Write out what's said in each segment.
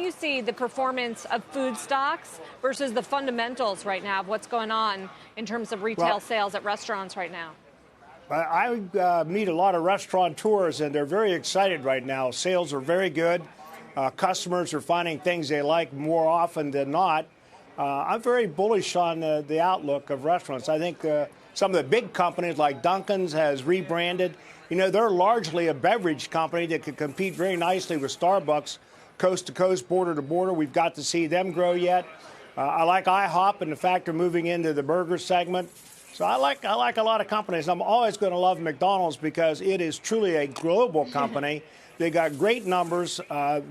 you see the performance of food stocks versus the fundamentals right now of what's going on in terms of retail sales at restaurants right now? I meet a lot of restaurateurs, and they're very excited right now. Sales are very good. Customers are finding things they like more often than not. I'm very bullish on the outlook of restaurants. I think some of the big companies like Dunkin's has rebranded. You know, they're largely a beverage company that could compete very nicely with Starbucks, coast to coast, border to border. We've got to see them grow yet. I like IHOP and the fact they're moving into the burger segment. So I like a lot of companies. I'm always going to love McDonald's because it is truly a global company. They got great numbers.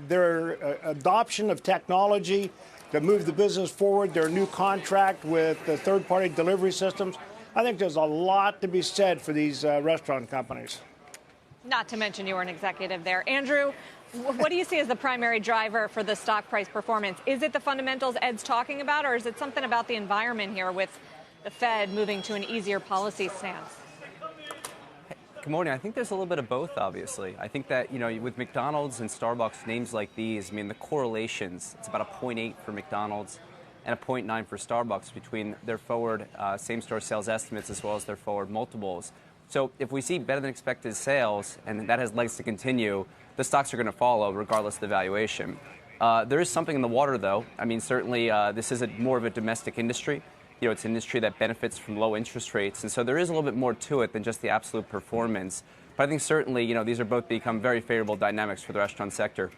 Their adoption of technology to move the business forward, their new contract with the third-party delivery systems. I think there's a lot to be said for these restaurant companies. Not to mention you were an executive there. Andrew, what do you see as the primary driver for the stock price performance? Is it the fundamentals Ed's talking about, or is it something about the environment here with the Fed moving to an easier policy stance? Good morning. I think there's a little bit of both, obviously. I think that, you know, with McDonald's and Starbucks, names like these, I mean, the correlations, it's about a 0.8 for McDonald's and a 0.9 for Starbucks between their forward same-store sales estimates as well as their forward multiples. So if we see better than expected sales, and that has legs to continue, the stocks are going to follow regardless of the valuation. There is something in the water, though. I mean, certainly this is more of a domestic industry. You know, it's an industry that benefits from low interest rates. And so there is a little bit more to it than just the absolute performance. But I think certainly, you know, these are both become very favorable dynamics for the restaurant sector.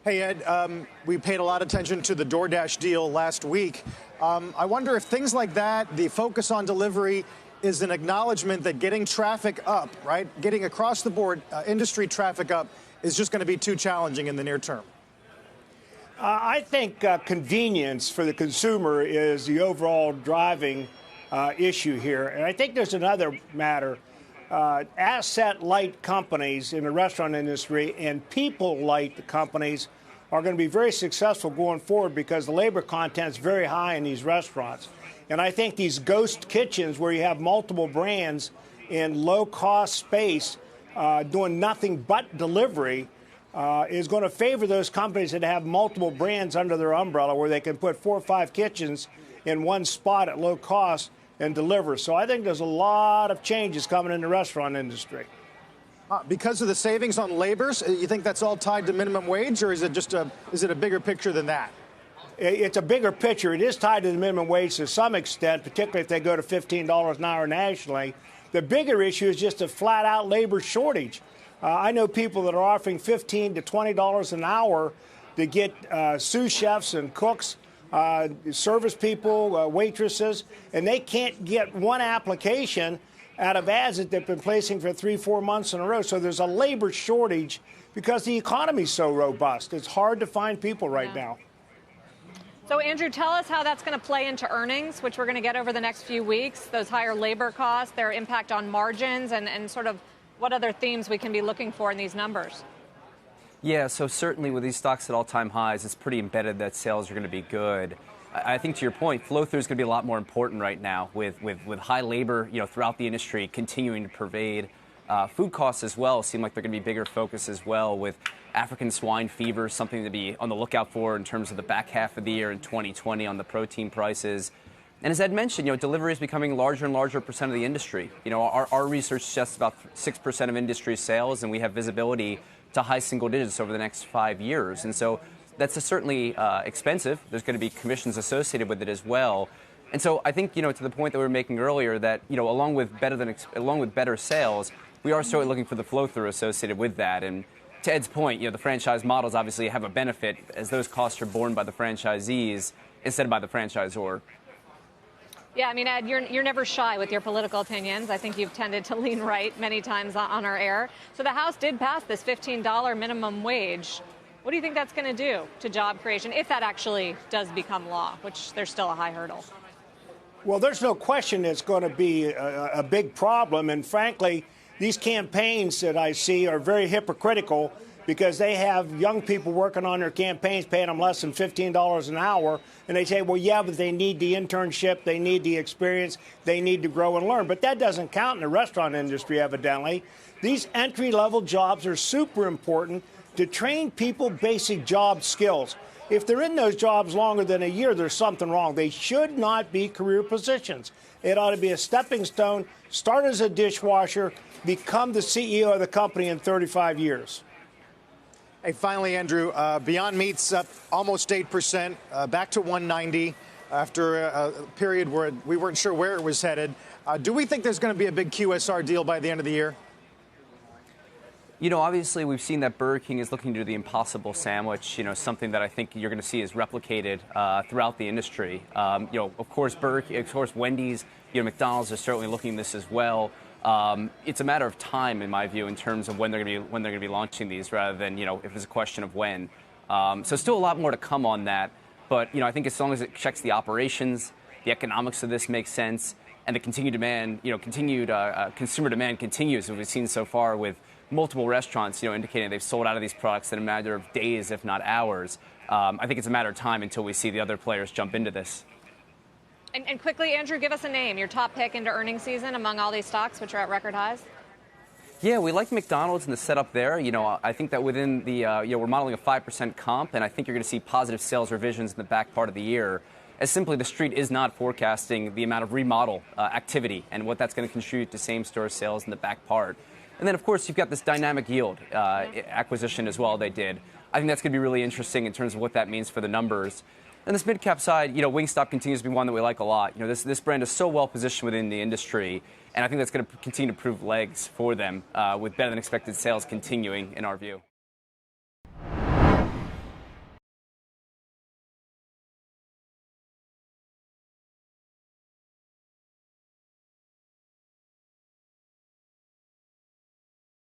Hey, Ed, we paid a lot of attention to the DoorDash deal last week. I wonder if things like that, the focus on delivery, is an acknowledgement that getting traffic up, right, getting across the board industry traffic up is just going to be too challenging in the near term. I think convenience for the consumer is the overall driving issue here. And I think there's another matter. Asset-light companies in the restaurant industry and people-light companies are going to be very successful going forward because the labor content is very high in these restaurants. And I think these ghost kitchens where you have multiple brands in low-cost space doing nothing but delivery is going to favor those companies that have multiple brands under their umbrella where they can put 4 or 5 kitchens in one spot at low cost and deliver. So I think there's a lot of changes coming in the restaurant industry. Because of the savings on labors, you think that's all tied to minimum wage, or is it just is it a bigger picture than that? It's a bigger picture. It is tied to the minimum wage to some extent, particularly if they go to $15 an hour nationally. The bigger issue is just a flat-out labor shortage. I know people that are offering $15 to $20 an hour to get sous chefs and cooks, service people, waitresses, and they can't get one application out of ads that they've been placing for 3-4 months in a row. So there's a labor shortage because the economy is so robust. It's hard to find people right now. So, Andrew, tell us how that's going to play into earnings, which we're going to get over the next few weeks, those higher labor costs, their impact on margins, and sort of what other themes we can be looking for in these numbers. Yeah, so certainly with these stocks at all-time highs, it's pretty embedded that sales are going to be good. I think to your point, flow-through is going to be a lot more important right now with high labor, you know, throughout the industry continuing to pervade. Food costs as well seem like they're going to be bigger focus as well, with African swine fever, something to be on the lookout for in terms of the back half of the year in 2020 on the protein prices. And as Ed mentioned, you know, delivery is becoming larger and larger percent of the industry. You know, our research suggests about 6% of industry sales, and we have visibility to high single digits over the next 5 years. And so that's certainly expensive. There's going to be commissions associated with it as well. And so I think, you know, to the point that we were making earlier that, you know, along with better sales, we are certainly looking for the flow-through associated with that. And to Ed's point, you know, the franchise models obviously have a benefit as those costs are borne by the franchisees instead of by the franchisor. Yeah, I mean, Ed, you're never shy with your political opinions. I think you've tended to lean right many times on our air. So the House did pass this $15 minimum wage. What do you think that's going to do to job creation if that actually does become law, which there's still a high hurdle? Well, there's no question it's going to be a big problem. And frankly, these campaigns that I see are very hypocritical because they have young people working on their campaigns paying them less than $15 an hour. And they say, well, yeah, but they need the internship, they need the experience, they need to grow and learn. But that doesn't count in the restaurant industry, evidently. These entry-level jobs are super important to train people basic job skills. If they're in those jobs longer than a year, there's something wrong. They should not be career positions. It ought to be a stepping stone. Start as a dishwasher, become the CEO of the company in 35 years. Hey, finally, Andrew, Beyond Meat's up almost 8%, back to 190 after a period where we weren't sure where it was headed. Do we think there's going to be a big QSR deal by the end of the year? You know, obviously, we've seen that Burger King is looking to do the impossible sandwich, something that I think you're going to see is replicated throughout the industry. Of course, Wendy's, McDonald's are certainly looking at this as well. It's a matter of time, in my view, in terms of when they're going to be launching these, rather than, if it's a question of when. So still a lot more to come on that. But, I think as long as it checks the operations, the economics of this makes sense, and the continued demand, consumer demand continues, as we've seen so far with multiple restaurants, indicating they've sold out of these products in a matter of days, if not hours. I think it's a matter of time until we see the other players jump into this. And quickly, Andrew, give us a name, your top pick into earnings season among all these stocks, which are at record highs. Yeah, we like McDonald's and the setup there. I think that within the, we're modeling a 5% comp, and I think you're going to see positive sales revisions in the back part of the year, as simply the street is not forecasting the amount of remodel activity and what that's going to contribute to same-store sales in the back part. And then, of course, you've got this dynamic yield acquisition as well they did. I think that's going to be really interesting in terms of what that means for the numbers. And this mid-cap side, Wingstop continues to be one that we like a lot. This brand is so well positioned within the industry, and I think that's going to continue to prove legs for them with better-than-expected sales continuing in our view.